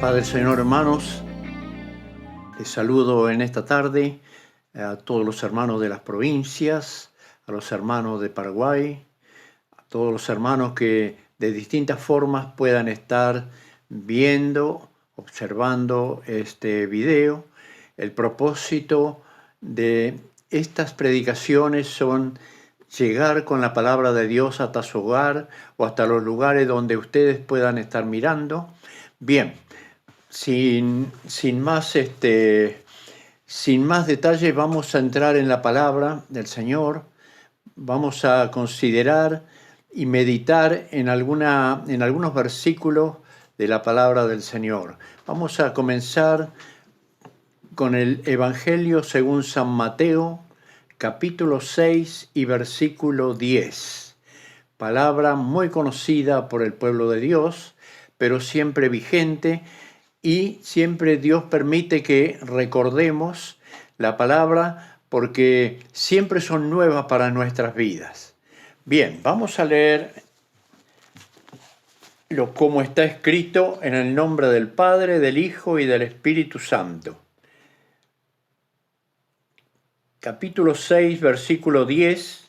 Padre del Señor, hermanos, les saludo en esta tarde a todos los hermanos de las provincias, a los hermanos de Paraguay, a todos los hermanos que de distintas formas puedan estar viendo, observando este video. El propósito de estas predicaciones son llegar con la palabra de Dios hasta su hogar o hasta los lugares donde ustedes puedan estar mirando. Bien, sin más detalles, vamos a entrar en la palabra del Señor. Vamos a considerar y meditar en algunos versículos de la palabra del Señor. Vamos a comenzar con el Evangelio según San Mateo, capítulo 6 y versículo 10. Palabra muy conocida por el pueblo de Dios, pero siempre vigente, y siempre Dios permite que recordemos la palabra porque siempre son nuevas para nuestras vidas. Bien, vamos a leer como está escrito en el nombre del Padre, del Hijo y del Espíritu Santo. Capítulo 6, versículo 10,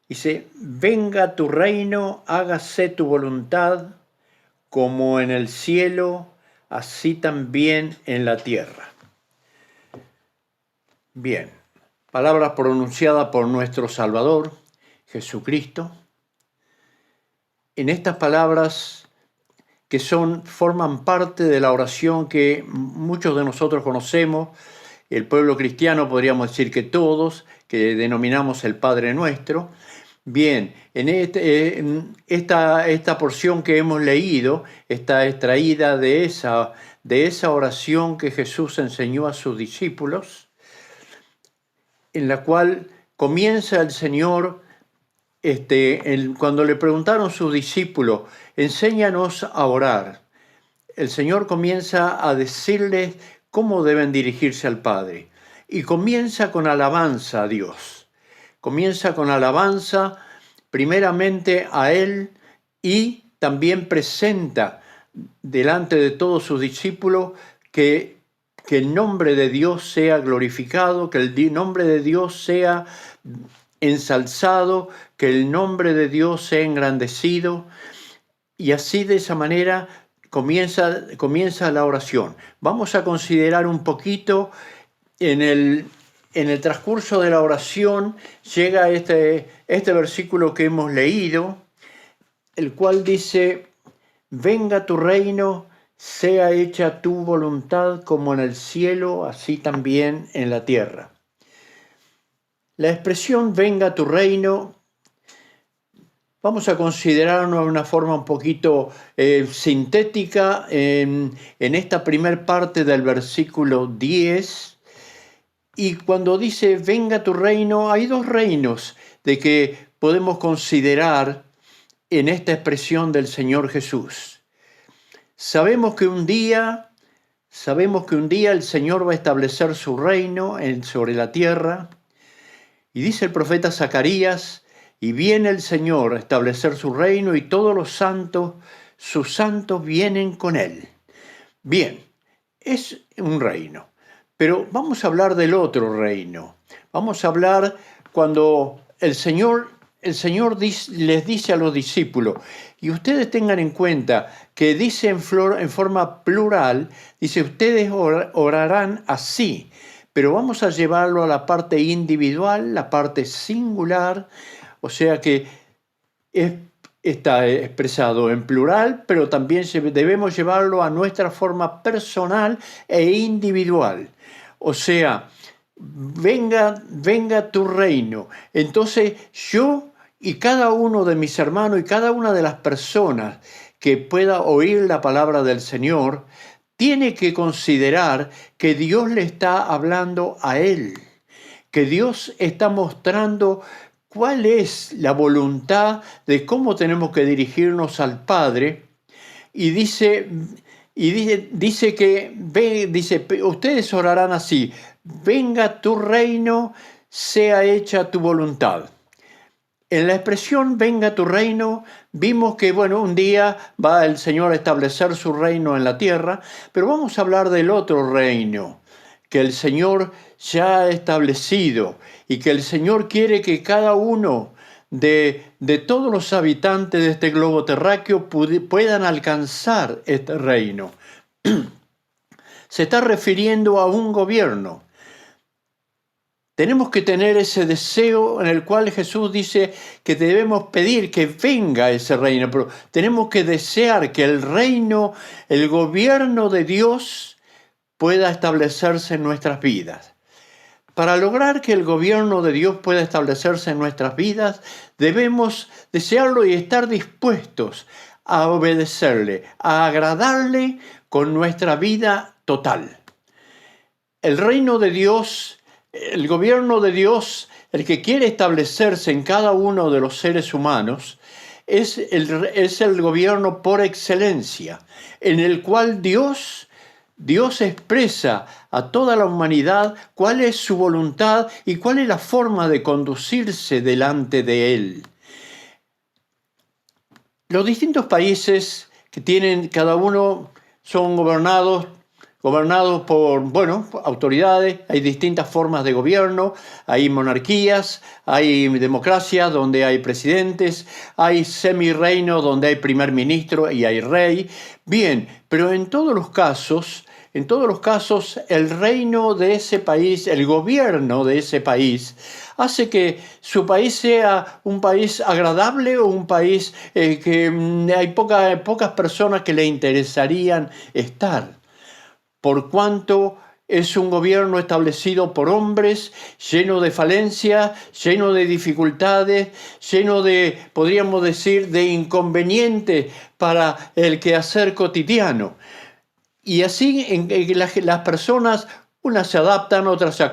dice: venga tu reino, hágase tu voluntad, como en el cielo, así también en la tierra. Bien, palabra pronunciada por nuestro Salvador, Jesucristo. En estas palabras que forman parte de la oración que muchos de nosotros conocemos, el pueblo cristiano podríamos decir que todos, que denominamos el Padre Nuestro. Bien, en esta porción que hemos leído está extraída de esa oración que Jesús enseñó a sus discípulos, en la cual comienza el Señor, cuando le preguntaron sus discípulos, enséñanos a orar. El Señor comienza a decirles cómo deben dirigirse al Padre, y comienza con alabanza a Dios. Comienza con alabanza primeramente a Él y también presenta delante de todos sus discípulos que el nombre de Dios sea glorificado, que el nombre de Dios sea ensalzado, que el nombre de Dios sea engrandecido. Y así, de esa manera, comienza la oración. Vamos a considerar un poquito en el transcurso de la oración. Llega este versículo que hemos leído, el cual dice: venga tu reino, sea hecha tu voluntad como en el cielo, así también en la tierra. La expresión venga tu reino, vamos a considerarlo de una forma un poquito sintética en esta primer parte del versículo 10. Y cuando dice venga tu reino, hay dos reinos de que podemos considerar en esta expresión del Señor Jesús. Sabemos que un día el Señor va a establecer su reino sobre la tierra. Y dice el profeta Zacarías: y viene el Señor a establecer su reino, y todos los santos, sus santos, vienen con él. Bien, es un reino. Pero vamos a hablar del otro reino. Vamos a hablar cuando el Señor les dice a los discípulos, y ustedes tengan en cuenta que dice en forma plural, dice: ustedes orarán así, pero vamos a llevarlo a la parte individual, la parte singular, o sea que está expresado en plural, pero también debemos llevarlo a nuestra forma personal e individual. O sea, venga tu reino. Entonces yo y cada uno de mis hermanos y cada una de las personas que pueda oír la palabra del Señor tiene que considerar que Dios le está hablando a él, que Dios está mostrando cuál es la voluntad de cómo tenemos que dirigirnos al Padre. Y dice que ustedes orarán así: venga tu reino, sea hecha tu voluntad. En la expresión venga tu reino, vimos que, bueno, un día va el Señor a establecer su reino en la tierra, pero vamos a hablar del otro reino que el Señor ya ha establecido y que el Señor quiere que cada uno de todos los habitantes de este globo terráqueo puedan alcanzar este reino. Se está refiriendo a un gobierno. Tenemos que tener ese deseo en el cual Jesús dice que debemos pedir que venga ese reino, pero tenemos que desear que el reino, el gobierno de Dios pueda establecerse en nuestras vidas. Para lograr que el gobierno de Dios pueda establecerse en nuestras vidas, debemos desearlo y estar dispuestos a obedecerle, a agradarle con nuestra vida total. El reino de Dios, el gobierno de Dios, el que quiere establecerse en cada uno de los seres humanos, es el gobierno por excelencia, en el cual Dios expresa a toda la humanidad cuál es su voluntad y cuál es la forma de conducirse delante de Él. Los distintos países que tienen, cada uno son gobernados por, autoridades, hay distintas formas de gobierno, hay monarquías, hay democracias donde hay presidentes, hay semi-reinos donde hay primer ministro y hay rey. Bien, pero en todos los casos, el reino de ese país, el gobierno de ese país, hace que su país sea un país agradable o un país que hay pocas personas que le interesarían estar. Por cuanto es un gobierno establecido por hombres, lleno de falencias, lleno de dificultades, lleno de, podríamos decir, de inconvenientes para el quehacer cotidiano. Y así las personas, unas se adaptan, otras se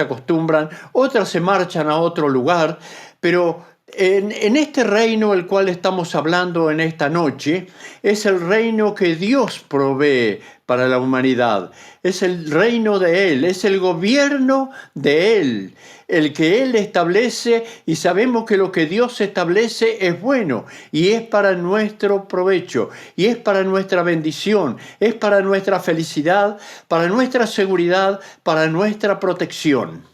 acostumbran, otras se marchan a otro lugar, pero en este reino el cual estamos hablando en esta noche, es el reino que Dios provee para la humanidad. Es el reino de Él, es el gobierno de Él, el que Él establece, y sabemos que lo que Dios establece es bueno y es para nuestro provecho y es para nuestra bendición, es para nuestra felicidad, para nuestra seguridad, para nuestra protección.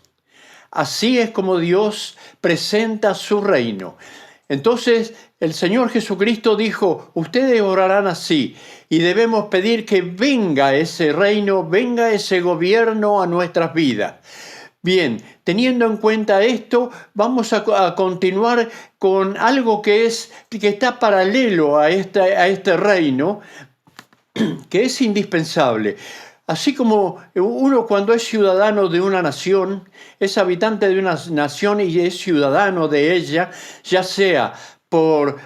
Así es como Dios presenta su reino. Entonces el Señor Jesucristo dijo, ustedes orarán así, y debemos pedir que venga ese reino, venga ese gobierno a nuestras vidas. Bien, teniendo en cuenta esto, vamos a continuar con algo que está paralelo a este reino, que es indispensable. Así como uno cuando es ciudadano de una nación, es habitante de una nación y es ciudadano de ella, ya sea por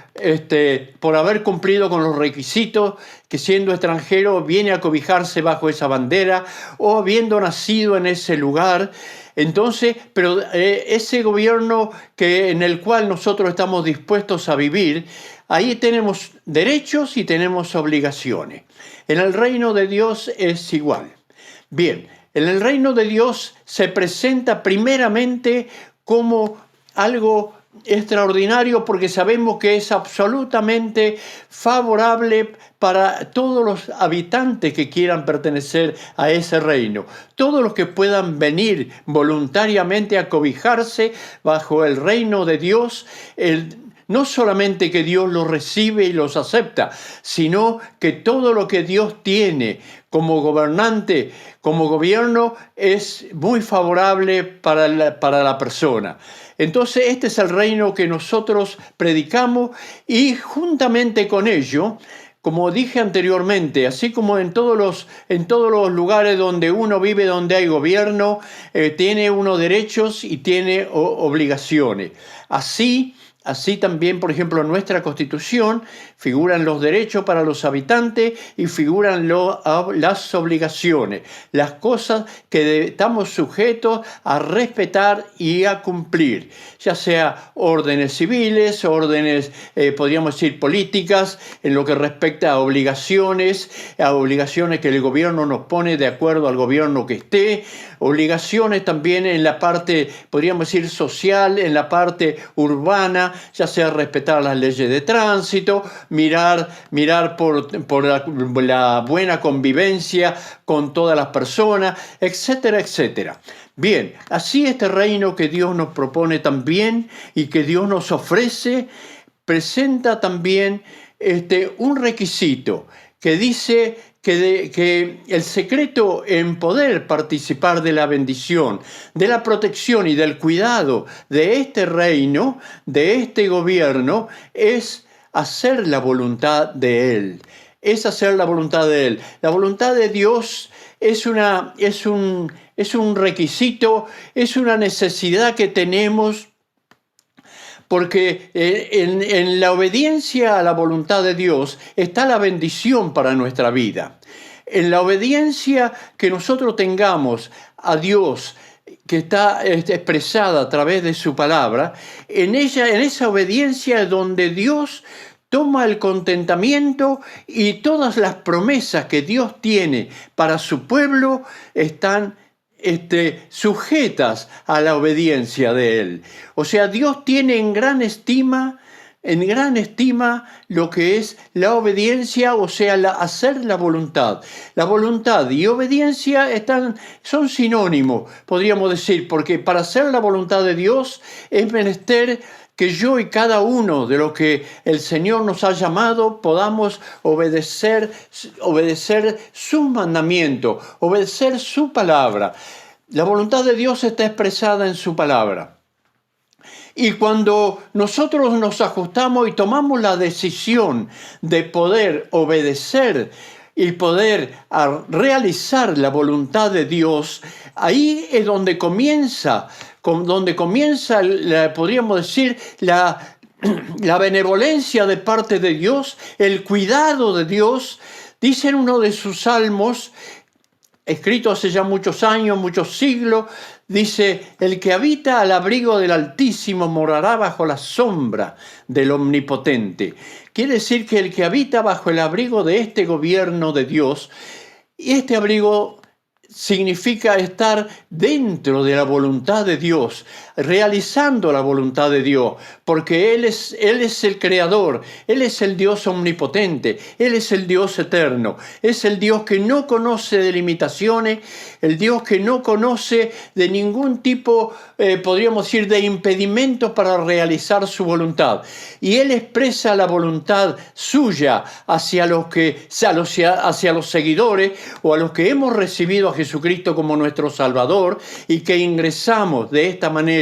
haber cumplido con los requisitos, que siendo extranjero viene a cobijarse bajo esa bandera, o habiendo nacido en ese lugar. Entonces, pero ese gobierno en el cual nosotros estamos dispuestos a vivir, ahí tenemos derechos y tenemos obligaciones. En el reino de Dios es igual. Bien, en el reino de Dios se presenta primeramente como algo extraordinario porque sabemos que es absolutamente favorable para todos los habitantes que quieran pertenecer a ese reino. Todos los que puedan venir voluntariamente a cobijarse bajo el reino de Dios, no solamente que Dios los recibe y los acepta, sino que todo lo que Dios tiene como gobernante, como gobierno, es muy favorable para la persona. Entonces, este es el reino que nosotros predicamos y juntamente con ello, como dije anteriormente, así como en todos los lugares donde uno vive, donde hay gobierno, tiene uno derechos y tiene obligaciones. Así también, por ejemplo, en nuestra Constitución figuran los derechos para los habitantes y figuran las obligaciones, las cosas que estamos sujetos a respetar y a cumplir, ya sea órdenes civiles, órdenes, podríamos decir, políticas, en lo que respecta a obligaciones que el gobierno nos pone de acuerdo al gobierno que esté, obligaciones también en la parte, podríamos decir, social, en la parte urbana, persona, ya sea respetar las leyes de tránsito, mirar por la buena convivencia con todas las personas, etcétera, etcétera. Bien, así este reino que Dios nos propone también y que Dios nos ofrece, presenta también un requisito que dice que el secreto en poder participar de la bendición, de la protección y del cuidado de este reino, de este gobierno, es hacer la voluntad de Él. Es hacer la voluntad de Él. La voluntad de Dios es un requisito, es una necesidad que tenemos, porque en la obediencia a la voluntad de Dios está la bendición para nuestra vida. En la obediencia que nosotros tengamos a Dios, que está expresada a través de su palabra, en esa obediencia es donde Dios toma el contentamiento, y todas las promesas que Dios tiene para su pueblo están sujetas a la obediencia de Él. O sea, Dios tiene en gran estima lo que es la obediencia, o sea, hacer la voluntad. La voluntad y obediencia son sinónimos, podríamos decir, porque para hacer la voluntad de Dios es menester que yo y cada uno de los que el Señor nos ha llamado podamos obedecer sus mandamientos, obedecer su palabra. La voluntad de Dios está expresada en su palabra. Y cuando nosotros nos ajustamos y tomamos la decisión de poder obedecer y poder realizar la voluntad de Dios, ahí es donde comienza, podríamos decir, la benevolencia de parte de Dios, el cuidado de Dios. Dice en uno de sus salmos, escrito hace ya muchos años, muchos siglos, dice: el que habita al abrigo del Altísimo morará bajo la sombra del Omnipotente. Quiere decir que el que habita bajo el abrigo de este gobierno de Dios, y este abrigo significa estar dentro de la voluntad de Dios, realizando la voluntad de Dios, porque Él es el Creador, Él es el Dios omnipotente, Él es el Dios eterno, es el Dios que no conoce de limitaciones, el Dios que no conoce de ningún tipo, podríamos decir, de impedimentos para realizar su voluntad. Y Él expresa la voluntad suya hacia los seguidores, o a los que hemos recibido a Jesucristo como nuestro Salvador, y que ingresamos de esta manera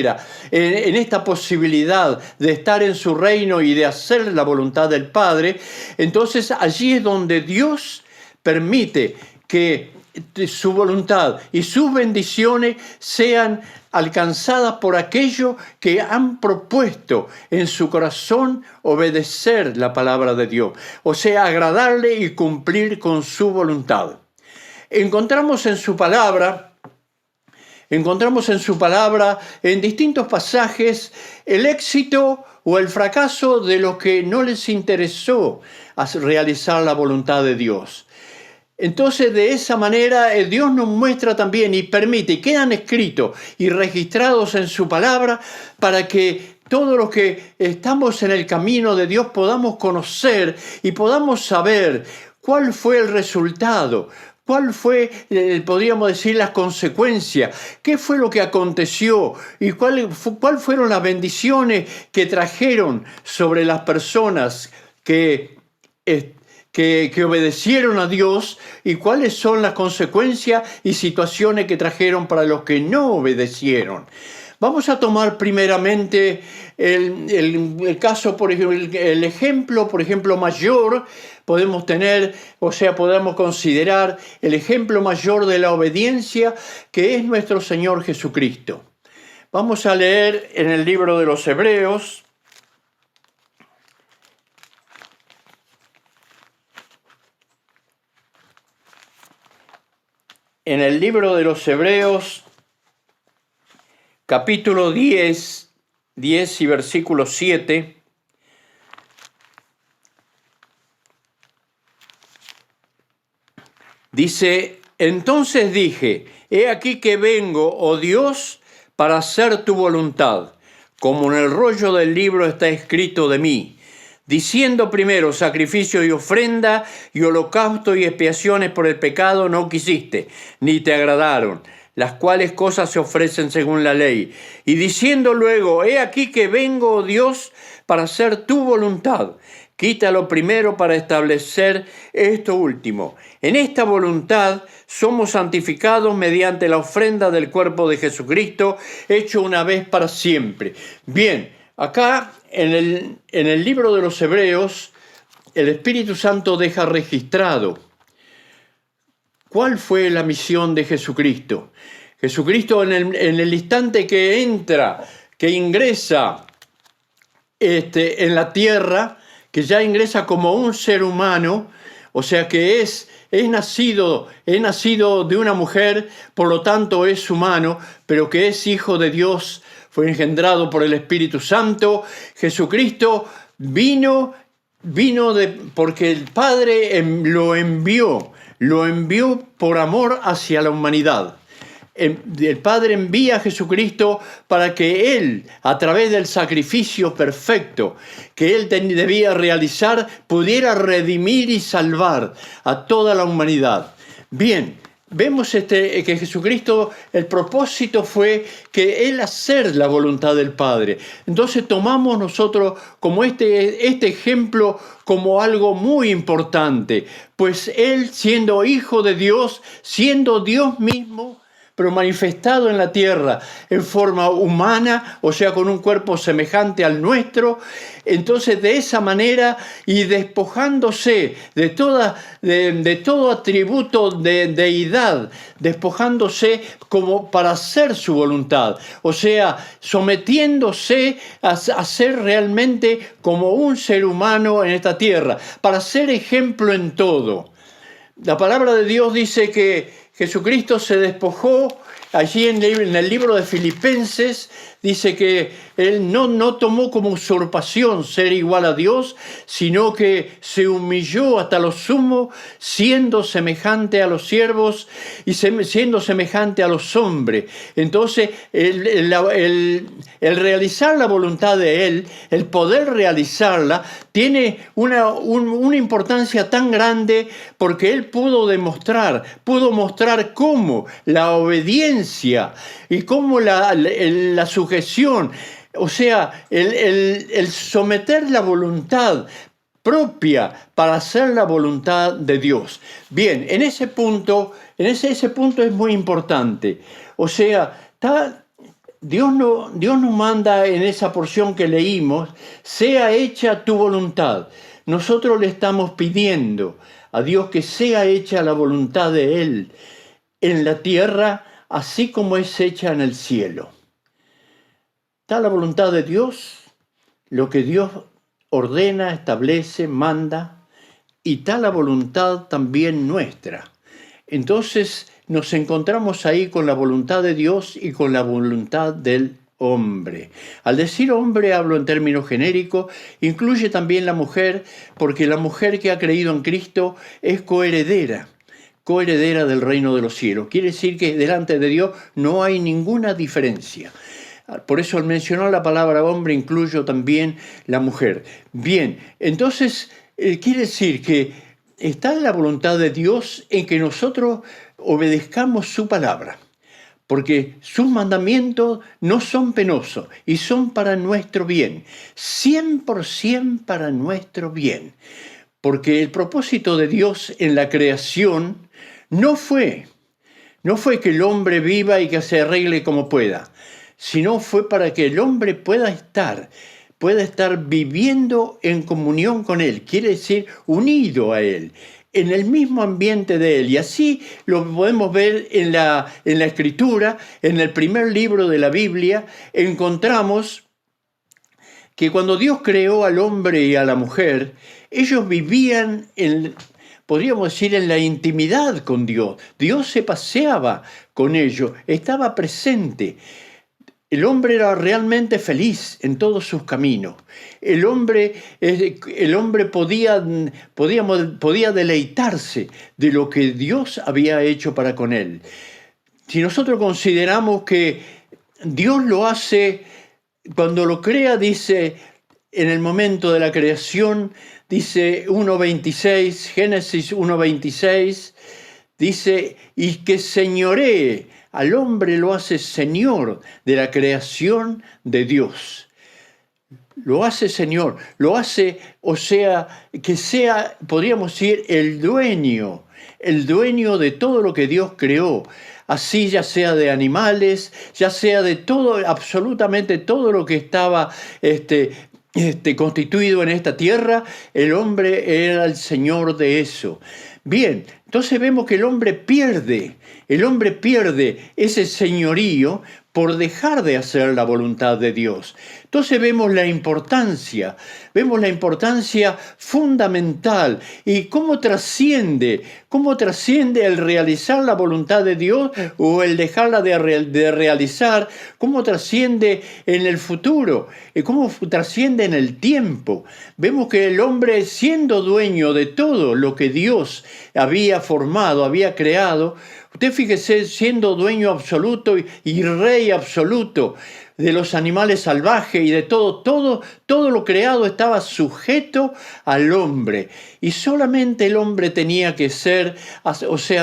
en esta posibilidad de estar en su reino y de hacer la voluntad del Padre. Entonces allí es donde Dios permite que su voluntad y sus bendiciones sean alcanzadas por aquellos que han propuesto en su corazón obedecer la palabra de Dios, o sea, agradarle y cumplir con su voluntad. Encontramos en su palabra, en distintos pasajes, el éxito o el fracaso de los que no les interesó realizar la voluntad de Dios. Entonces, de esa manera, Dios nos muestra también y permite, y quedan escritos y registrados en su palabra, para que todos los que estamos en el camino de Dios podamos conocer y podamos saber cuál fue el resultado, cuál fue, podríamos decir, las consecuencias, qué fue lo que aconteció y cuál fueron las bendiciones que trajeron sobre las personas que obedecieron a Dios, y cuáles son las consecuencias y situaciones que trajeron para los que no obedecieron. Vamos a tomar primeramente el caso, por ejemplo, el ejemplo, por ejemplo, mayor. Podemos considerar el ejemplo mayor de la obediencia, que es nuestro Señor Jesucristo. Vamos a leer en el libro de los Hebreos, capítulo 10 y versículo 7, dice: entonces dije, he aquí que vengo, oh Dios, para hacer tu voluntad. como en el rollo del libro está escrito de mí, diciendo primero sacrificio y ofrenda y holocausto y expiaciones por el pecado no quisiste, ni te agradaron, las cuales cosas se ofrecen según la ley. Y diciendo luego, he aquí que vengo, oh Dios, para hacer tu voluntad. Quítalo primero para establecer esto último. En esta voluntad somos santificados mediante la ofrenda del cuerpo de Jesucristo, hecho una vez para siempre. Bien, acá en el libro de los Hebreos, el Espíritu Santo deja registrado cuál fue la misión de Jesucristo. Jesucristo en el instante que entra, que ingresa en la tierra, que ya ingresa como un ser humano, o sea que es nacido de una mujer, por lo tanto es humano, pero que es hijo de Dios, fue engendrado por el Espíritu Santo. Jesucristo vino porque el Padre lo envió por amor hacia la humanidad. El Padre envía a Jesucristo para que Él, a través del sacrificio perfecto que Él debía realizar, pudiera redimir y salvar a toda la humanidad. Bien, vemos que Jesucristo, el propósito fue que Él hacer la voluntad del Padre. Entonces tomamos nosotros como este ejemplo como algo muy importante, pues Él, siendo hijo de Dios, siendo Dios mismo, pero manifestado en la tierra en forma humana, o sea, con un cuerpo semejante al nuestro. Entonces, de esa manera, y despojándose de todo atributo de deidad, despojándose como para hacer su voluntad, o sea, sometiéndose a ser realmente como un ser humano en esta tierra, para ser ejemplo en todo. La palabra de Dios dice que Jesucristo se despojó. Allí en el libro de Filipenses dice que Él no tomó como usurpación ser igual a Dios, sino que se humilló hasta lo sumo, siendo semejante a los siervos y siendo semejante a los hombres. Entonces, el realizar la voluntad de Él, el poder realizarla, tiene una importancia tan grande porque Él pudo mostrar cómo la obediencia y cómo la sujeción, o sea, el someter la voluntad propia para hacer la voluntad de Dios. Bien, ese punto es muy importante. O sea, Dios nos manda en esa porción que leímos, sea hecha tu voluntad. Nosotros le estamos pidiendo a Dios que sea hecha la voluntad de Él en la tierra, así como es hecha en el cielo. Está la voluntad de Dios, lo que Dios ordena, establece, manda, y está la voluntad también nuestra. Entonces nos encontramos ahí con la voluntad de Dios y con la voluntad del hombre. Al decir hombre hablo en términos genéricos, incluye también la mujer, porque la mujer que ha creído en Cristo es coheredera del reino de los cielos. Quiere decir que delante de Dios no hay ninguna diferencia. Por eso al mencionar la palabra hombre incluyo también la mujer. Bien, entonces quiere decir que está en la voluntad de Dios en que nosotros obedezcamos su palabra, porque sus mandamientos no son penosos y son para nuestro bien, 100% para nuestro bien, porque el propósito de Dios en la creación no fue que el hombre viva y que se arregle como pueda, sino fue para que el hombre pueda estar viviendo en comunión con Él, quiere decir unido a Él, en el mismo ambiente de Él. Y así lo podemos ver en la Escritura, en el primer libro de la Biblia, encontramos que cuando Dios creó al hombre y a la mujer, ellos vivían podríamos decir, en la intimidad con Dios. Dios se paseaba con ellos, estaba presente. El hombre era realmente feliz en todos sus caminos. El hombre podía deleitarse de lo que Dios había hecho para con él. Si nosotros consideramos que Dios lo hace cuando lo crea, dice, en el momento de la creación, dice 1.26, Génesis 1.26, dice, y que señoree, al hombre lo hace señor de la creación de Dios. Lo hace Señor, lo hace, o sea, que sea, podríamos decir, el dueño de todo lo que Dios creó. Así ya sea de animales, ya sea de todo, absolutamente todo lo que estaba constituido en esta tierra, el hombre era el Señor de eso. Bien, entonces vemos que el hombre pierde ese señorío por dejar de hacer la voluntad de Dios. Entonces vemos la importancia fundamental y cómo trasciende el realizar la voluntad de Dios o el dejarla de realizar, cómo trasciende en el futuro, y cómo trasciende en el tiempo. Vemos que el hombre, siendo dueño de todo lo que Dios había formado, había creado, usted fíjese, siendo dueño absoluto y rey absoluto de los animales salvajes y de todo lo creado estaba sujeto al hombre. Y solamente el hombre tenía que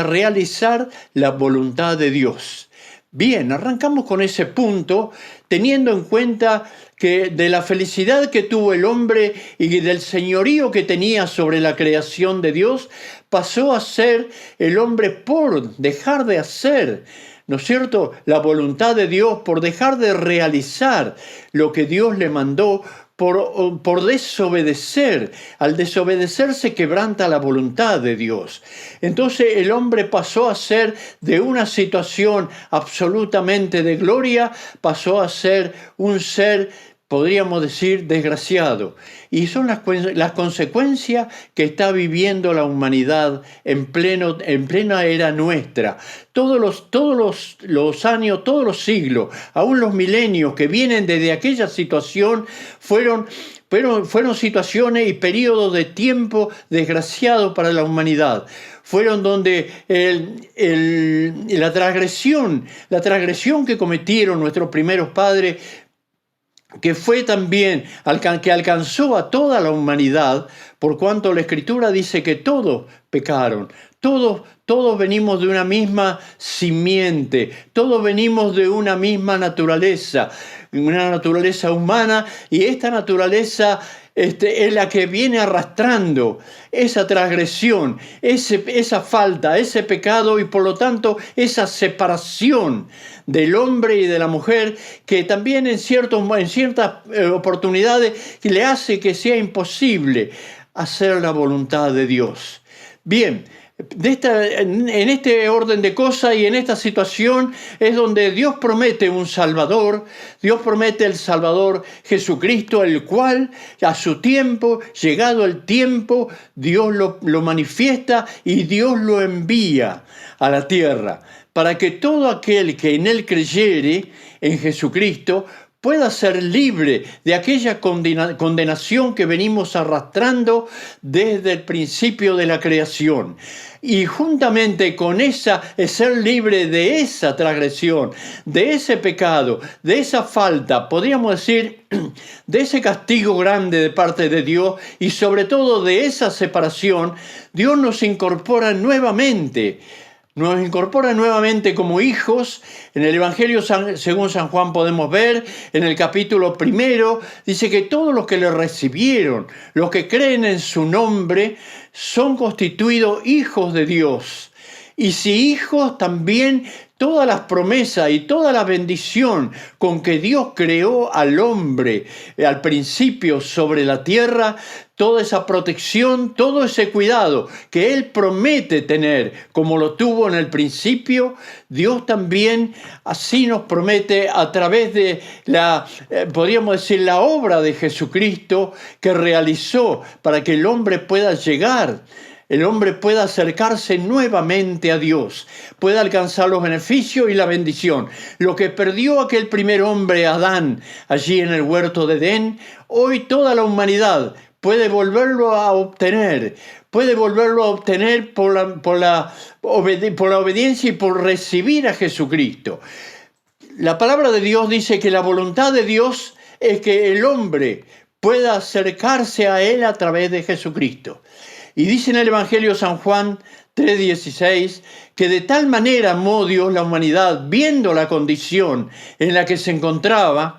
realizar la voluntad de Dios. Bien, arrancamos con ese punto, teniendo en cuenta que de la felicidad que tuvo el hombre y del señorío que tenía sobre la creación de Dios, pasó a ser el hombre por dejar de hacer, ¿no es cierto?, la voluntad de Dios, por dejar de realizar lo que Dios le mandó, por desobedecer. Al desobedecer se quebranta la voluntad de Dios. Entonces el hombre pasó a ser, de una situación absolutamente de gloria, pasó a ser un ser, podríamos decir, desgraciado. Y son las consecuencias que está viviendo la humanidad en plena era nuestra. Todos los años, todos los siglos, aún los milenios que vienen desde aquella situación, fueron situaciones y periodos de tiempo desgraciados para la humanidad. Fueron donde la transgresión que cometieron nuestros primeros padres, que fue también, que alcanzó a toda la humanidad, por cuanto la Escritura dice que todos pecaron, todos venimos de una misma simiente, todos venimos de una misma naturaleza, una naturaleza humana, y esta naturaleza es la que viene arrastrando esa transgresión, esa falta, ese pecado y por lo tanto esa separación del hombre y de la mujer, que también en ciertas oportunidades le hace que sea imposible hacer la voluntad de Dios. Bien, en este orden de cosas y en esta situación es donde Dios promete un Salvador. Dios promete el Salvador Jesucristo, el cual a su tiempo, llegado el tiempo, Dios lo manifiesta y Dios lo envía a la tierra, para que todo aquel que en él creyere, en Jesucristo, pueda ser libre de aquella condenación que venimos arrastrando desde el principio de la creación. Y juntamente con ser libre de esa transgresión, de ese pecado, de esa falta, podríamos decir, de ese castigo grande de parte de Dios y sobre todo de esa separación, Dios nos incorpora nuevamente. Nos incorpora nuevamente como hijos. En el Evangelio según San Juan podemos ver, en el capítulo 1, dice que todos los que le recibieron, los que creen en su nombre, son constituidos hijos de Dios. Y si hijos, también todas las promesas y toda la bendición con que Dios creó al hombre al principio sobre la tierra, toda esa protección, todo ese cuidado que Él promete tener, como lo tuvo en el principio, Dios también así nos promete a través de podríamos decir, la obra de Jesucristo que realizó para que el hombre pueda llegar. El hombre pueda acercarse nuevamente a Dios, pueda alcanzar los beneficios y la bendición. Lo que perdió aquel primer hombre, Adán, allí en el huerto de Edén, hoy toda la humanidad puede volverlo a obtener. Puede volverlo a obtener por la obediencia y por recibir a Jesucristo. La palabra de Dios dice que la voluntad de Dios es que el hombre pueda acercarse a Él a través de Jesucristo. Y dice en el Evangelio de San Juan 3:16, que de tal manera amó Dios la humanidad, viendo la condición en la que se encontraba,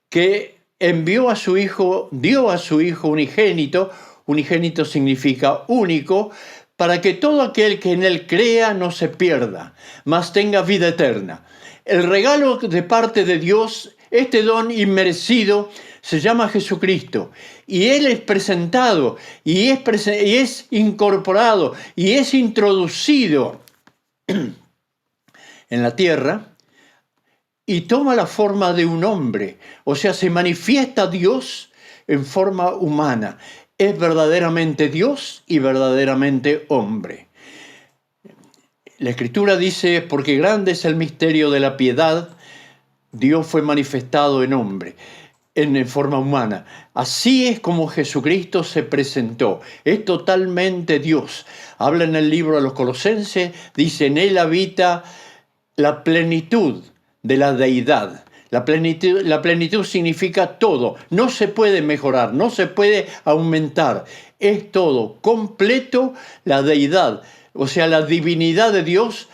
que envió a su Hijo, dio a su Hijo unigénito. Unigénito significa único, para que todo aquel que en Él crea no se pierda, mas tenga vida eterna. El regalo de parte de Dios, este don inmerecido, se llama Jesucristo. Y Él es presentado, y es incorporado, y es introducido en la tierra, y toma la forma de un hombre. O sea, se manifiesta Dios en forma humana. Es verdaderamente Dios y verdaderamente hombre. La Escritura dice, porque grande es el misterio de la piedad, Dios fue manifestado en hombre, en forma humana. Así es como Jesucristo se presentó. Es totalmente Dios. Habla en el libro de los Colosenses, dice, en Él habita la plenitud de la deidad. La plenitud significa todo. No se puede mejorar, no se puede aumentar. Es todo, completo la deidad. O sea, la divinidad de Dios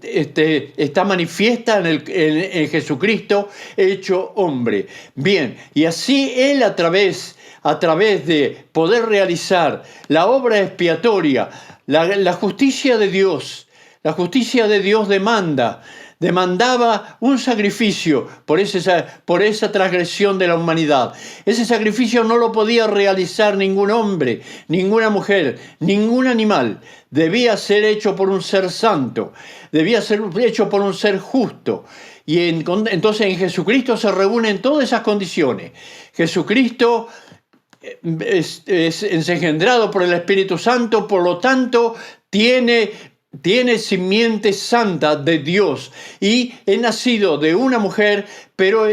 está manifiesta en Jesucristo hecho hombre. Bien, y así Él a través de poder realizar la obra expiatoria, la justicia de Dios, demandaba un sacrificio por esa transgresión de la humanidad. Ese sacrificio no lo podía realizar ningún hombre, ninguna mujer, ningún animal. Debía ser hecho por un ser santo, debía ser hecho por un ser justo. Y entonces en Jesucristo se reúnen todas esas condiciones. Jesucristo es engendrado por el Espíritu Santo, por lo tanto tiene simiente santa de Dios y es nacido de una mujer, pero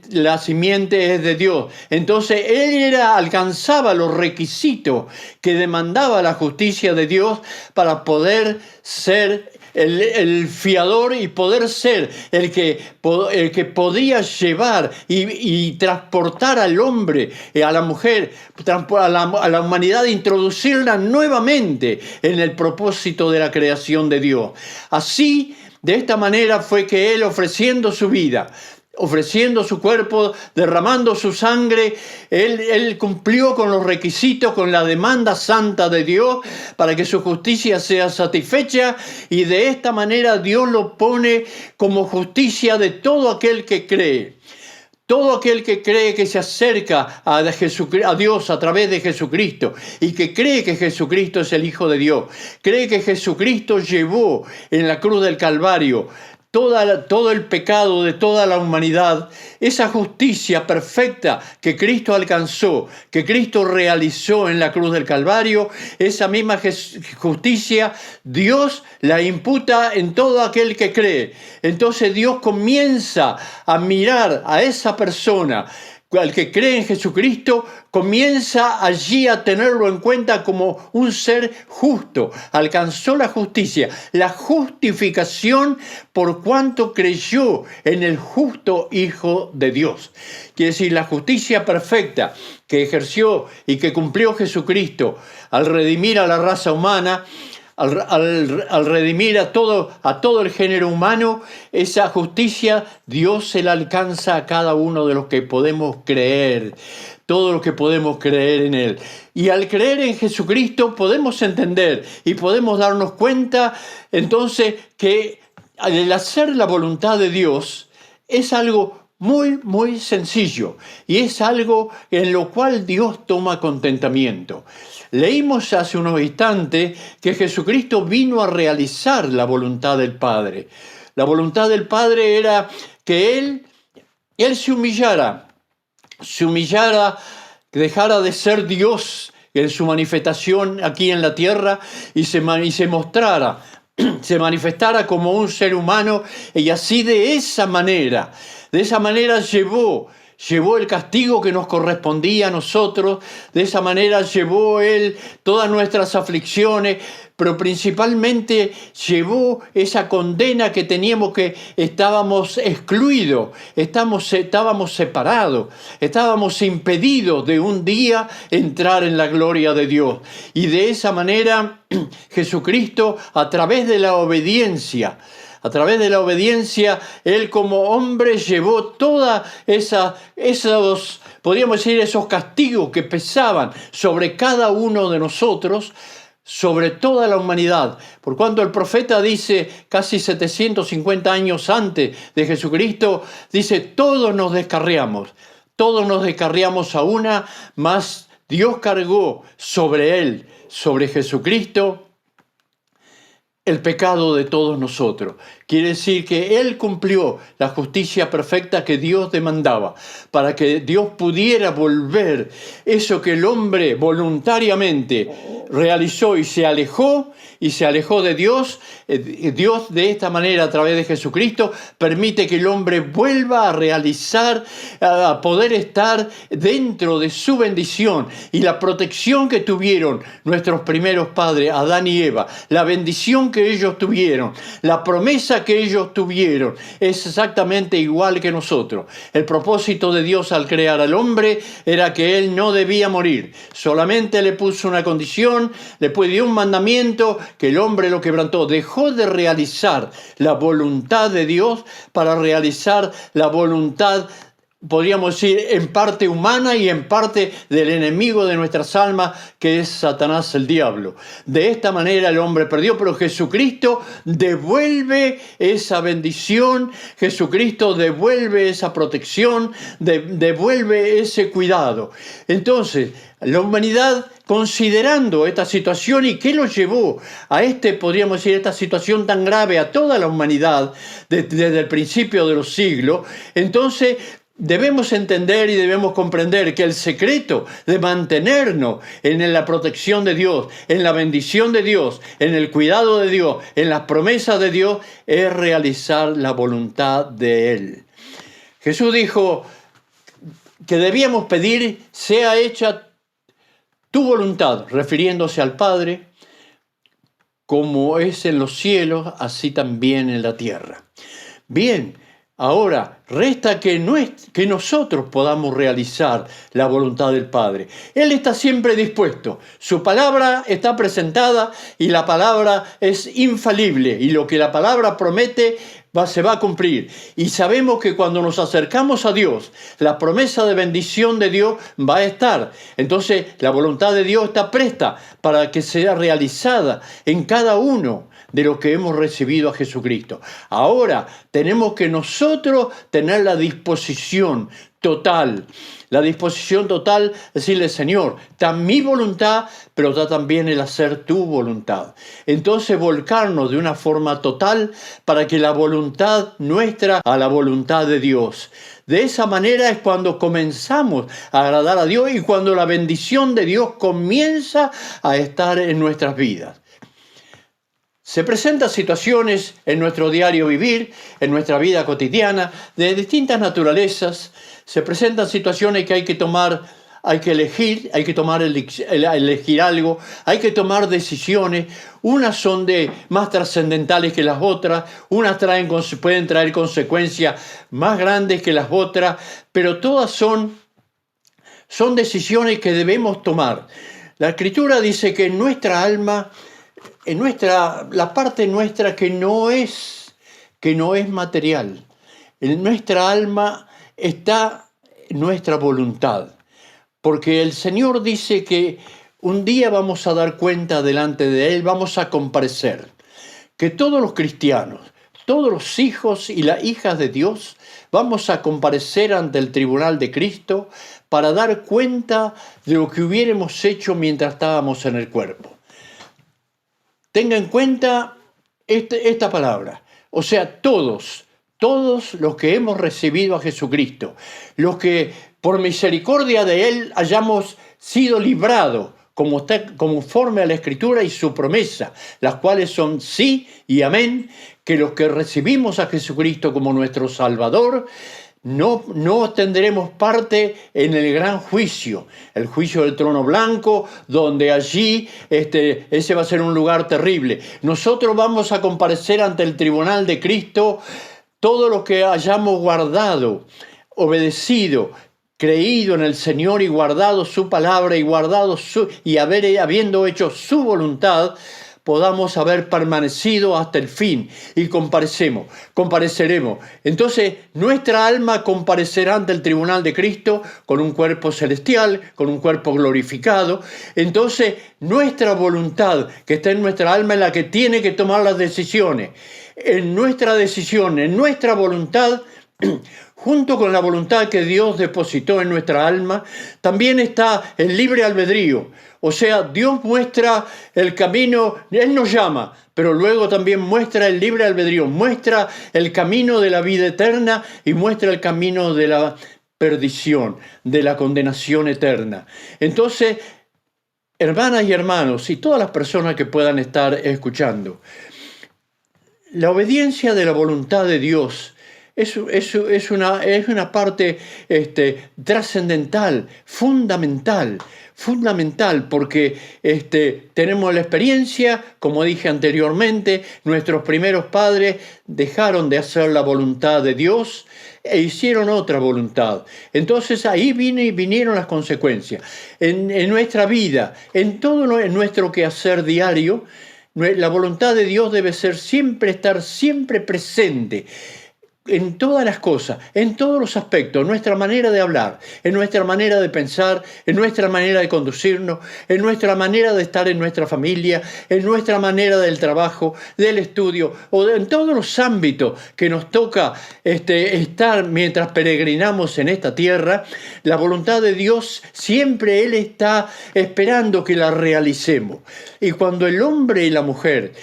la simiente es de Dios. Entonces él alcanzaba los requisitos que demandaba la justicia de Dios para poder ser el fiador y poder ser el que podía llevar y transportar al hombre, a la mujer, a la humanidad, introducirla nuevamente en el propósito de la creación de Dios. Así, de esta manera fue que Él, ofreciendo su vida, ofreciendo su cuerpo, derramando su sangre, él cumplió con los requisitos, con la demanda santa de Dios para que su justicia sea satisfecha, y de esta manera Dios lo pone como justicia de todo aquel que cree. Todo aquel que cree que se acerca a Dios a través de Jesucristo y que cree que Jesucristo es el Hijo de Dios, cree que Jesucristo llevó en la cruz del Calvario todo el pecado de toda la humanidad, esa justicia perfecta que Cristo alcanzó, que Cristo realizó en la cruz del Calvario, esa misma justicia Dios la imputa en todo aquel que cree. Entonces Dios comienza a mirar a esa persona, al que cree en Jesucristo, comienza allí a tenerlo en cuenta como un ser justo. Alcanzó la justicia, la justificación por cuanto creyó en el justo Hijo de Dios. Quiere decir, la justicia perfecta que ejerció y que cumplió Jesucristo al redimir a la raza humana, al redimir a todo el género humano, esa justicia Dios se la alcanza a cada uno de los que podemos creer, todos los que podemos creer en Él. Y al creer en Jesucristo podemos entender y podemos darnos cuenta entonces que el hacer la voluntad de Dios es algo muy, muy sencillo y es algo en lo cual Dios toma contentamiento. Leímos hace unos instantes que Jesucristo vino a realizar la voluntad del Padre. La voluntad del Padre era que Él se humillara, dejara de ser Dios en su manifestación aquí en la tierra y se manifestara como un ser humano, y así de esa manera llevó llevó el castigo que nos correspondía a nosotros, de esa manera llevó Él todas nuestras aflicciones, pero principalmente llevó esa condena que teníamos, que estábamos excluidos, estábamos separados, estábamos impedidos de un día entrar en la gloria de Dios. Y de esa manera Jesucristo, a través de la obediencia, Él como hombre llevó toda podríamos decir, esos castigos que pesaban sobre cada uno de nosotros, sobre toda la humanidad. Por cuanto el profeta dice, casi 750 años antes de Jesucristo, dice, todos nos descarriamos a una, mas Dios cargó sobre Él, sobre Jesucristo, el pecado de todos nosotros. Quiere decir que Él cumplió la justicia perfecta que Dios demandaba, para que Dios pudiera volver eso que el hombre voluntariamente realizó y se alejó de Dios. Dios, de esta manera, a través de Jesucristo, permite que el hombre vuelva a realizar, a poder estar dentro de su bendición y la protección que tuvieron nuestros primeros padres, Adán y Eva, la bendición que ellos tuvieron, la promesa que ellos tuvieron, es exactamente igual que nosotros. El propósito de Dios al crear al hombre era que él no debía morir. Solamente le puso una condición, le dio un mandamiento que el hombre lo quebrantó. Dejó de realizar la voluntad de Dios para realizar la voluntad, podríamos decir, en parte humana y en parte del enemigo de nuestras almas, que es Satanás, el diablo. De esta manera el hombre perdió, pero Jesucristo devuelve esa bendición, Jesucristo devuelve esa protección, devuelve ese cuidado. Entonces, la humanidad, considerando esta situación y qué lo llevó a podríamos decir, esta situación tan grave a toda la humanidad desde el principio de los siglos, entonces debemos entender y debemos comprender que el secreto de mantenernos en la protección de Dios, en la bendición de Dios, en el cuidado de Dios, en las promesas de Dios, es realizar la voluntad de Él. Jesús dijo que debíamos pedir, sea hecha tu voluntad, refiriéndose al Padre, como es en los cielos, así también en la tierra. Bien, ahora resta que nosotros podamos realizar la voluntad del Padre. Él está siempre dispuesto. Su palabra está presentada y la palabra es infalible. Y lo que la palabra promete se va a cumplir. Y sabemos que cuando nos acercamos a Dios, la promesa de bendición de Dios va a estar. Entonces, la voluntad de Dios está presta para que sea realizada en cada uno de los que hemos recibido a Jesucristo. Ahora, tenemos que nosotros tener la disposición total, decirle, Señor, está mi voluntad, pero está también el hacer tu voluntad. Entonces, volcarnos de una forma total para que la voluntad nuestra a la voluntad de Dios. De esa manera es cuando comenzamos a agradar a Dios y cuando la bendición de Dios comienza a estar en nuestras vidas. Se presentan situaciones en nuestro diario vivir, en nuestra vida cotidiana, de distintas naturalezas. Se presentan situaciones que hay que elegir, elegir algo, hay que tomar decisiones. Unas son más trascendentales que las otras, unas pueden traer consecuencias más grandes que las otras, pero todas son decisiones que debemos tomar. La Escritura dice que en nuestra alma, la parte nuestra que no es material, en nuestra alma está nuestra voluntad, porque el Señor dice que un día vamos a dar cuenta delante de Él, vamos a comparecer, que todos los cristianos, todos los hijos y las hijas de Dios, vamos a comparecer ante el tribunal de Cristo para dar cuenta de lo que hubiéramos hecho mientras estábamos en el cuerpo. Tenga en cuenta esta palabra. O sea, todos los que hemos recibido a Jesucristo, los que por misericordia de Él hayamos sido librados, conforme a la Escritura y su promesa, las cuales son sí y amén, que los que recibimos a Jesucristo como nuestro Salvador, no tendremos parte en el gran juicio, el juicio del trono blanco, donde allí ese va a ser un lugar terrible. Nosotros vamos a comparecer ante el tribunal de Cristo, todo lo que hayamos guardado, obedecido, creído en el Señor y guardado su palabra y habiendo hecho su voluntad, podamos haber permanecido hasta el fin y compareceremos. Entonces, nuestra alma comparecerá ante el tribunal de Cristo con un cuerpo celestial, con un cuerpo glorificado. Entonces, nuestra voluntad que está en nuestra alma es la que tiene que tomar las decisiones. En nuestra decisión, en nuestra voluntad, junto con la voluntad que Dios depositó en nuestra alma, también está el libre albedrío. O sea, Dios muestra el camino, Él nos llama, pero luego también muestra el libre albedrío, muestra el camino de la vida eterna y muestra el camino de la perdición, de la condenación eterna. Entonces, hermanas y hermanos, y todas las personas que puedan estar escuchando, la obediencia de la voluntad de Dios es una parte trascendental, fundamental, porque tenemos la experiencia, como dije anteriormente, nuestros primeros padres dejaron de hacer la voluntad de Dios e hicieron otra voluntad. Entonces ahí vinieron las consecuencias. En nuestra vida, en todo en nuestro quehacer diario, la voluntad de Dios debe ser estar siempre presente en todas las cosas, en todos los aspectos, en nuestra manera de hablar, en nuestra manera de pensar, en nuestra manera de conducirnos, en nuestra manera de estar en nuestra familia, en nuestra manera del trabajo, del estudio, o en todos los ámbitos que nos toca estar mientras peregrinamos en esta tierra. La voluntad de Dios siempre Él está esperando que la realicemos. Y cuando el hombre y la mujer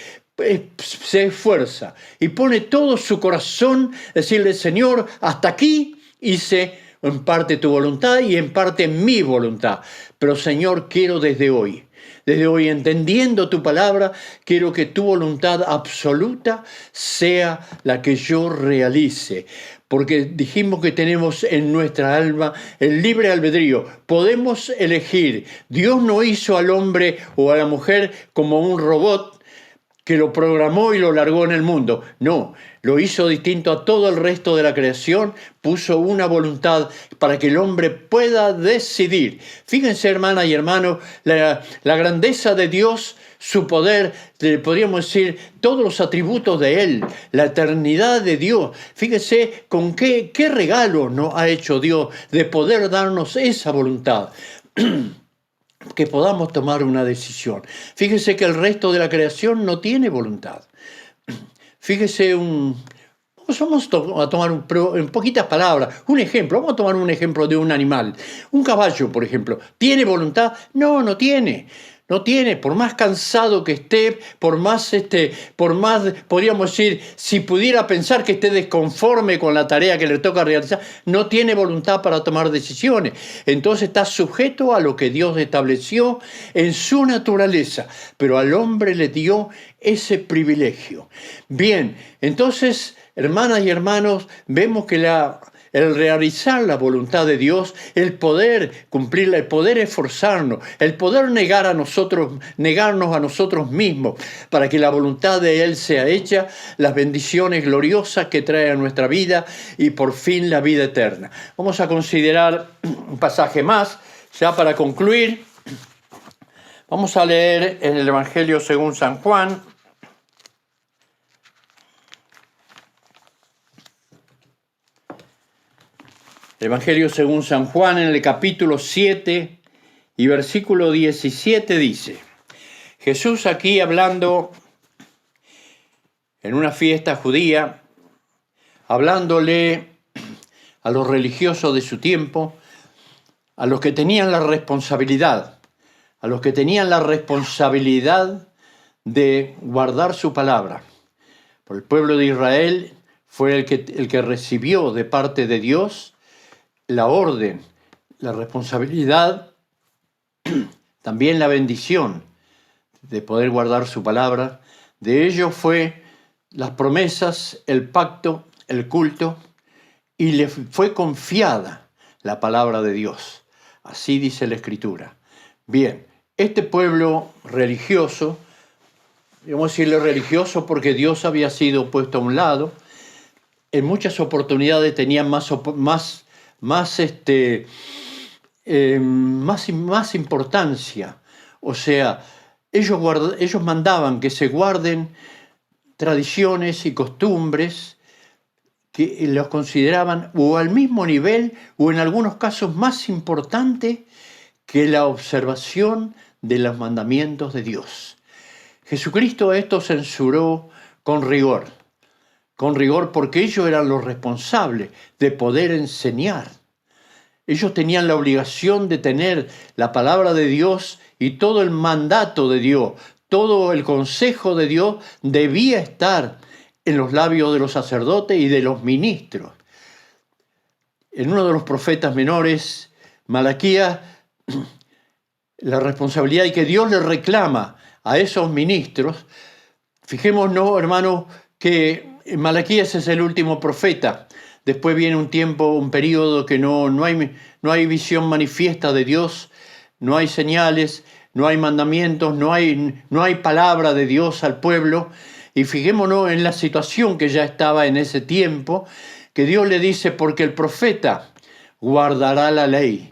se esfuerza y pone todo su corazón, decirle: Señor, hasta aquí hice en parte tu voluntad y en parte mi voluntad, pero Señor, quiero desde hoy, entendiendo tu palabra, quiero que tu voluntad absoluta sea la que yo realice. Porque dijimos que tenemos en nuestra alma el libre albedrío. Podemos elegir. Dios no hizo al hombre o a la mujer como un robot que lo programó y lo largó en el mundo. No, lo hizo distinto a todo el resto de la creación, puso una voluntad para que el hombre pueda decidir. Fíjense, hermanas y hermanos, la grandeza de Dios, su poder, podríamos decir, todos los atributos de Él, la eternidad de Dios. Fíjense con qué regalo nos ha hecho Dios de poder darnos esa voluntad. Que podamos tomar una decisión. Fíjese que el resto de la creación no tiene voluntad. Fíjese vamos a tomar en poquitas palabras un ejemplo. Vamos a tomar un ejemplo de un animal. Un caballo, por ejemplo. ¿Tiene voluntad? No, no tiene. No tiene, por más cansado que esté, por más, podríamos decir, si pudiera pensar que esté desconforme con la tarea que le toca realizar, no tiene voluntad para tomar decisiones. Entonces está sujeto a lo que Dios estableció en su naturaleza, pero al hombre le dio ese privilegio. Bien, entonces, hermanas y hermanos, vemos que el realizar la voluntad de Dios, el poder cumplirla, el poder esforzarnos, el poder negarnos a nosotros mismos para que la voluntad de Él sea hecha, las bendiciones gloriosas que trae a nuestra vida y por fin la vida eterna. Vamos a considerar un pasaje más, ya para concluir. Vamos a leer en el Evangelio según San Juan. Evangelio según San Juan, en el capítulo 7 y versículo 17 dice: Jesús aquí hablando en una fiesta judía, hablándole a los religiosos de su tiempo, a los que tenían la responsabilidad, de guardar su palabra. Por el pueblo de Israel fue el que recibió de parte de Dios la orden, la responsabilidad, también la bendición de poder guardar su palabra. De ello fue las promesas, el pacto, el culto, y le fue confiada la palabra de Dios. Así dice la Escritura. Bien, este pueblo religioso, vamos a decirle religioso porque Dios había sido puesto a un lado, en muchas oportunidades tenían más importancia. O sea, ellos mandaban que se guarden tradiciones y costumbres que los consideraban o al mismo nivel o en algunos casos más importante que la observación de los mandamientos de Dios. Jesucristo esto censuró con rigor porque ellos eran los responsables de poder enseñar. Ellos tenían la obligación de tener la palabra de Dios y todo el mandato de Dios, todo el consejo de Dios debía estar en los labios de los sacerdotes y de los ministros. En uno de los profetas menores, Malaquías, la responsabilidad y que Dios le reclama a esos ministros, fijémonos, hermanos, que Malaquías es el último profeta. Después viene un tiempo, un periodo que no hay visión manifiesta de Dios, no hay señales, no hay mandamientos, no hay palabra de Dios al pueblo. Y fijémonos en la situación que ya estaba en ese tiempo, que Dios le dice, porque el profeta guardará la ley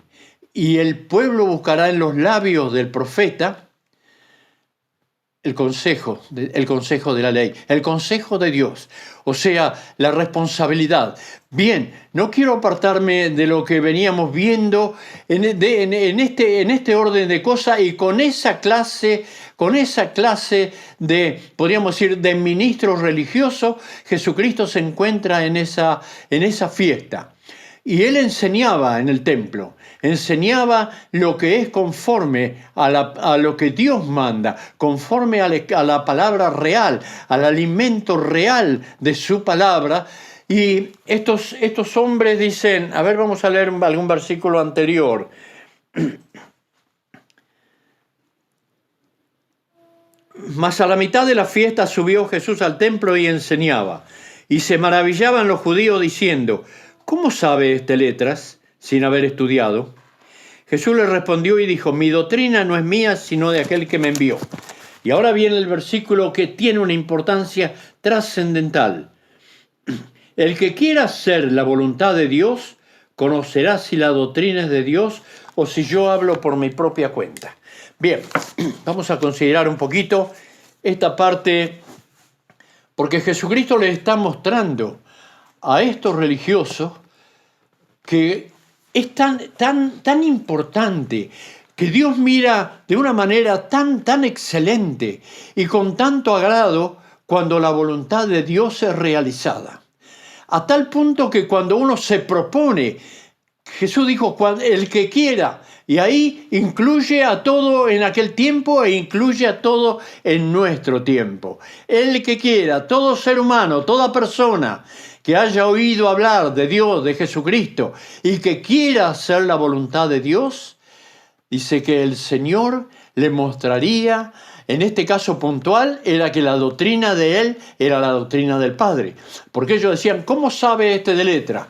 y el pueblo buscará en los labios del profeta el consejo de la ley, el consejo de Dios, o sea, la responsabilidad. Bien, no quiero apartarme de lo que veníamos viendo en este orden de cosas y con esa clase de, podríamos decir, de ministros religiosos, Jesucristo se encuentra en esa fiesta. Y él enseñaba en el templo, enseñaba lo que es conforme a lo que Dios manda, conforme a la palabra real, al alimento real de su palabra. Y estos hombres dicen, a ver, vamos a leer algún versículo anterior. Mas a la mitad de la fiesta subió Jesús al templo y enseñaba. Y se maravillaban los judíos diciendo, ¿cómo sabe este letras sin haber estudiado? Jesús le respondió y dijo, mi doctrina no es mía, sino de aquel que me envió. Y ahora viene el versículo que tiene una importancia trascendental. El que quiera hacer la voluntad de Dios, conocerá si la doctrina es de Dios o si yo hablo por mi propia cuenta. Bien, vamos a considerar un poquito esta parte, porque Jesucristo les está mostrando a estos religiosos que es tan importante, que Dios mira de una manera tan excelente y con tanto agrado cuando la voluntad de Dios es realizada. A tal punto que cuando uno se propone, Jesús dijo, el que quiera, y ahí incluye a todo en aquel tiempo e incluye a todo en nuestro tiempo. El que quiera, todo ser humano, toda persona que haya oído hablar de Dios, de Jesucristo, y que quiera hacer la voluntad de Dios, dice que el Señor le mostraría, en este caso puntual, era que la doctrina de Él era la doctrina del Padre. Porque ellos decían, ¿cómo sabe este de letra?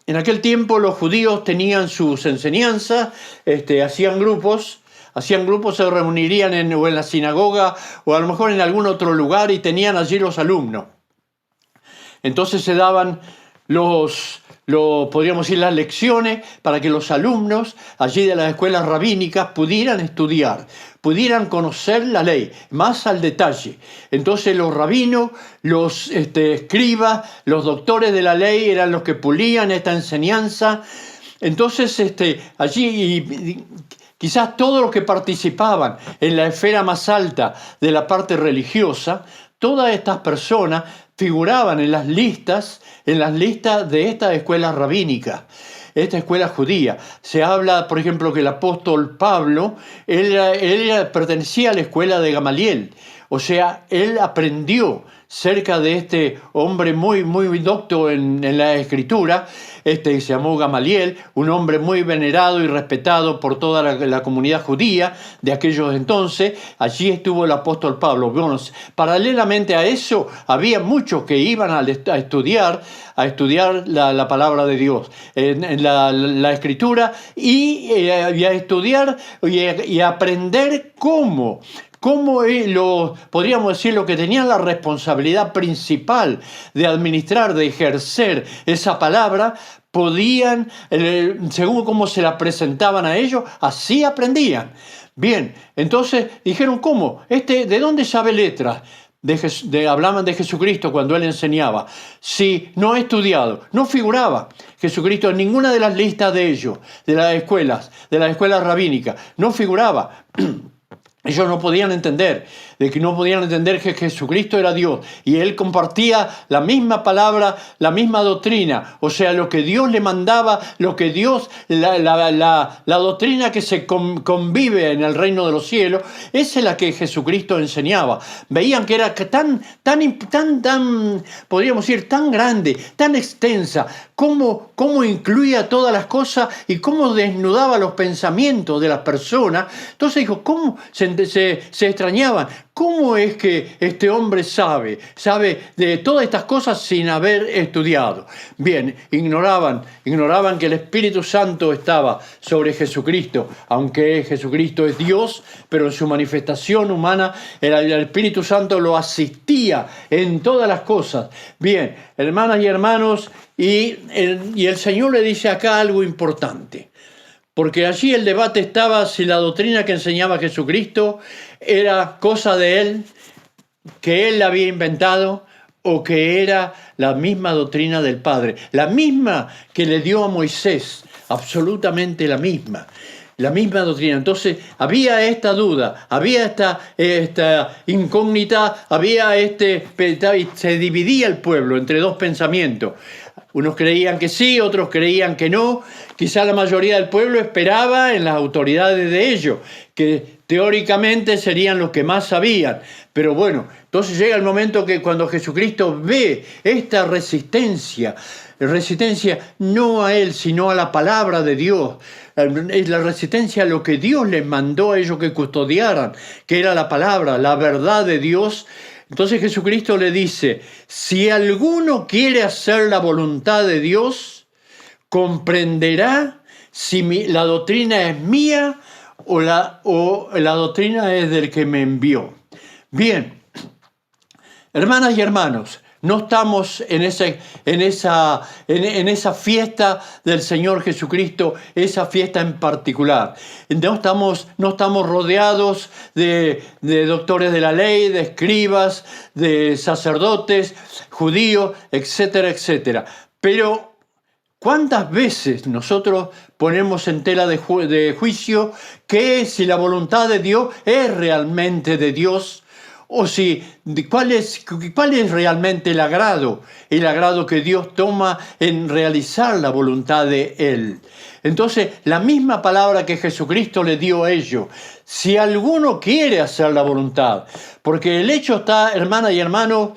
En aquel tiempo los judíos tenían sus enseñanzas, hacían grupos, se reunirían o en la sinagoga o a lo mejor en algún otro lugar y tenían allí los alumnos. Entonces se daban podríamos decir, las lecciones para que los alumnos allí de las escuelas rabínicas pudieran estudiar, pudieran conocer la ley más al detalle. Entonces los rabinos, los escribas, los doctores de la ley eran los que pulían esta enseñanza. Entonces allí quizás todos los que participaban en la esfera más alta de la parte religiosa, todas estas personas figuraban en las listas de esta escuela rabínica, esta escuela judía. Se habla, por ejemplo, que el apóstol Pablo, él pertenecía a la escuela de Gamaliel, O sea, él aprendió cerca de este hombre muy docto en la escritura, que se llamó Gamaliel, un hombre muy venerado y respetado por toda la comunidad judía de aquellos entonces. Allí estuvo el apóstol Pablo. Bueno, paralelamente a eso, había muchos que iban a estudiar la palabra de Dios, en la escritura, y a estudiar y a aprender cómo podríamos decir, lo que tenían la responsabilidad principal de administrar, de ejercer esa palabra, podían, según cómo se la presentaban a ellos, así aprendían. Bien, entonces dijeron, ¿cómo? ¿De dónde sabe letras? Hablaban de Jesucristo cuando él enseñaba. Si no ha estudiado, no figuraba Jesucristo en ninguna de las listas de ellos, de las escuelas rabínicas, no figuraba. Ellos no podían entender que Jesucristo era Dios y Él compartía la misma palabra, la misma doctrina. O sea, lo que Dios le mandaba, lo que Dios, la doctrina que se convive en el reino de los cielos, esa es la que Jesucristo enseñaba. Veían que era tan, podríamos decir, tan grande, tan extensa, cómo incluía todas las cosas y cómo desnudaba los pensamientos de las personas. Entonces dijo, ¿cómo se extrañaban? ¿Cómo es que este hombre sabe de todas estas cosas sin haber estudiado? Bien, ignoraban que el Espíritu Santo estaba sobre Jesucristo, aunque Jesucristo es Dios, pero en su manifestación humana el Espíritu Santo lo asistía en todas las cosas. Bien, hermanas y hermanos, y el Señor le dice acá algo importante. Porque allí el debate estaba si la doctrina que enseñaba Jesucristo era cosa de él, que él la había inventado, o que era la misma doctrina del Padre. La misma que le dio a Moisés, absolutamente la misma doctrina. Entonces había esta duda, había esta incógnita, se dividía el pueblo entre dos pensamientos. Unos creían que sí, otros creían que no. Quizá la mayoría del pueblo esperaba en las autoridades de ellos, que teóricamente serían los que más sabían. Pero bueno, entonces llega el momento que cuando Jesucristo ve esta resistencia no a él, sino a la palabra de Dios, es la resistencia a lo que Dios les mandó a ellos que custodiaran, que era la palabra, la verdad de Dios. Entonces Jesucristo le dice, si alguno quiere hacer la voluntad de Dios, comprenderá si la doctrina es mía o la doctrina es del que me envió. Bien, hermanas y hermanos, no estamos en esa fiesta del Señor Jesucristo, esa fiesta en particular. No estamos rodeados de doctores de la ley, de escribas, de sacerdotes, judíos, etcétera, etcétera. Pero ¿cuántas veces nosotros ponemos en tela de juicio que si la voluntad de Dios es realmente de Dios? O cuál es realmente el agrado que Dios toma en realizar la voluntad de Él. Entonces, la misma palabra que Jesucristo le dio a ellos, si alguno quiere hacer la voluntad, porque el hecho está, hermanas y hermanos,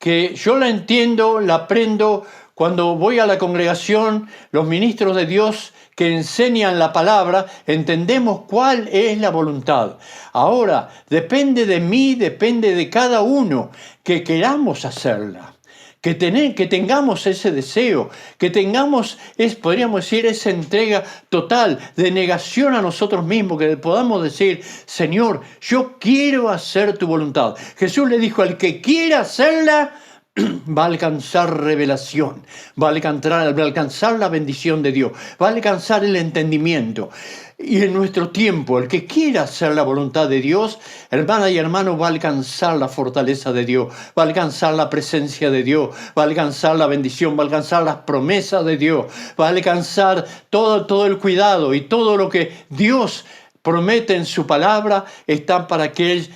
que yo la entiendo, la aprendo cuando voy a la congregación, los ministros de Dios que enseñan la palabra, entendemos cuál es la voluntad. Ahora, depende de mí, depende de cada uno que queramos hacerla, que tengamos ese deseo, que tengamos, podríamos decir, esa entrega total de negación a nosotros mismos, que podamos decir, Señor, yo quiero hacer tu voluntad. Jesús le dijo, al que quiera hacerla, va a alcanzar revelación, va a alcanzar la bendición de Dios, va a alcanzar el entendimiento. Y en nuestro tiempo, el que quiera hacer la voluntad de Dios, hermanas y hermanos, va a alcanzar la fortaleza de Dios, va a alcanzar la presencia de Dios, va a alcanzar la bendición, va a alcanzar las promesas de Dios, va a alcanzar todo el cuidado y todo lo que Dios promete en su palabra, están para aquel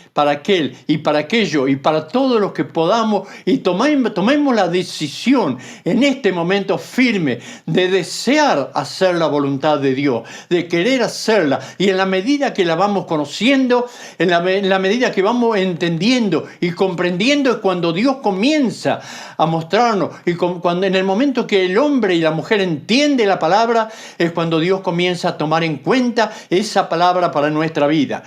y para aquello y para todos los que podamos, y tomemos la decisión en este momento firme de desear hacer la voluntad de Dios, de querer hacerla, y en la medida que la vamos conociendo, en la medida que vamos entendiendo y comprendiendo, es cuando Dios comienza a mostrarnos, y cuando en el momento que el hombre y la mujer entiende la palabra, es cuando Dios comienza a tomar en cuenta esa palabra para nuestra vida.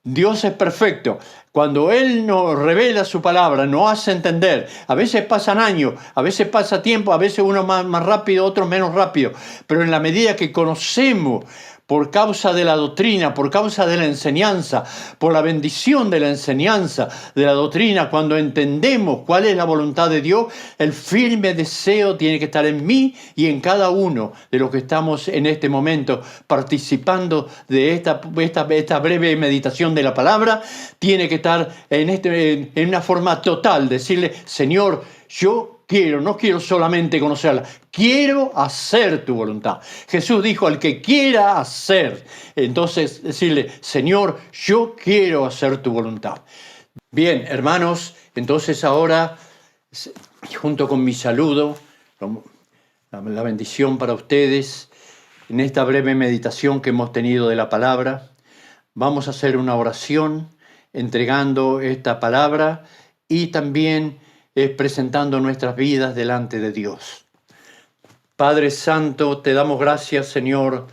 Dios es perfecto. Cuando Él nos revela su palabra, nos hace entender. A veces pasan años, a veces pasa tiempo, a veces uno más rápido, otro menos rápido. Pero en la medida que conocemos, por causa de la doctrina, por causa de la enseñanza, por la bendición de la enseñanza, de la doctrina, cuando entendemos cuál es la voluntad de Dios, el firme deseo tiene que estar en mí y en cada uno de los que estamos en este momento participando de esta breve meditación de la palabra. Tiene que estar en una forma total, decirle: Señor, no quiero solamente conocerla, quiero hacer tu voluntad. Jesús dijo: al que quiera hacer. Entonces decirle: Señor, yo quiero hacer tu voluntad. Bien, hermanos, entonces ahora, junto con mi saludo, la bendición para ustedes, en esta breve meditación que hemos tenido de la palabra, vamos a hacer una oración entregando esta palabra y también presentando nuestras vidas delante de Dios. Padre Santo, te damos gracias, Señor,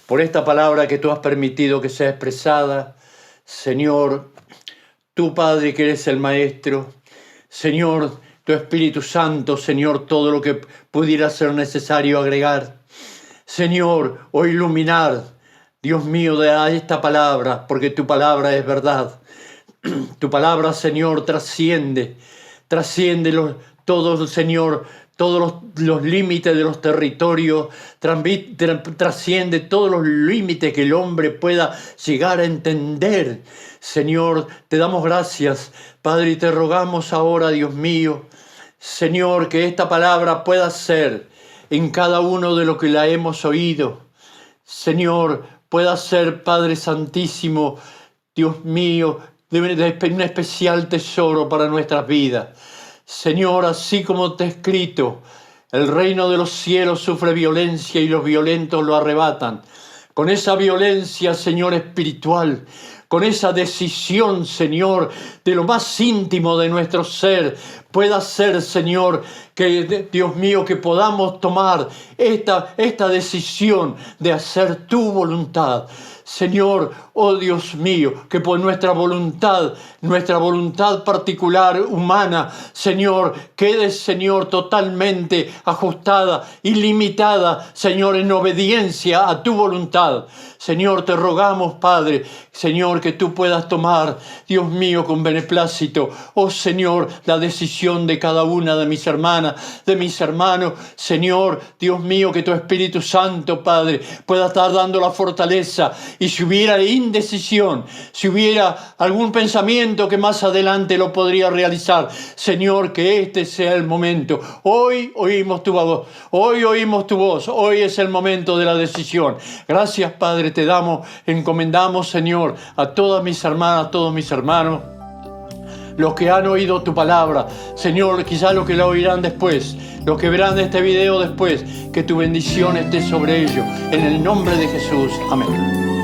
por esta palabra que tú has permitido que sea expresada. Señor, tú, Padre, que eres el Maestro, Señor, tu Espíritu Santo, Señor, todo lo que pudiera ser necesario agregar, Señor, o iluminar, Dios mío, de esta palabra, porque tu palabra es verdad. Tu palabra, Señor, trasciende todos, Señor, todos los límites de los territorios, trasciende todos los límites que el hombre pueda llegar a entender. Señor, te damos gracias, Padre, y te rogamos ahora, Dios mío, Señor, que esta palabra pueda ser en cada uno de los que la hemos oído. Señor, pueda ser, Padre Santísimo, Dios mío, de un especial tesoro para nuestras vidas. Señor, así como te he escrito, el reino de los cielos sufre violencia y los violentos lo arrebatan. Con esa violencia, Señor, espiritual, con esa decisión, Señor, de lo más íntimo de nuestro ser, pueda ser, Señor, que, Dios mío, que podamos tomar esta decisión de hacer tu voluntad. Señor, oh Dios mío, que por nuestra voluntad particular, humana, Señor, quede, Señor, totalmente ajustada y limitada, Señor, en obediencia a tu voluntad. Señor, te rogamos, Padre, Señor, que tú puedas tomar, Dios mío, con beneplácito, oh Señor, la decisión de cada una de mis hermanas, de mis hermanos. Señor, Dios mío, que tu Espíritu Santo, Padre, pueda estar dando la fortaleza. Y si hubiera indecisión, si hubiera algún pensamiento que más adelante lo podría realizar, Señor, que este sea el momento. Hoy oímos tu voz, hoy es el momento de la decisión. Gracias, Padre, te encomendamos, Señor, a todas mis hermanas, a todos mis hermanos, los que han oído tu palabra, Señor, quizás los que la oirán después, los que verán este video después, que tu bendición esté sobre ellos. En el nombre de Jesús. Amén.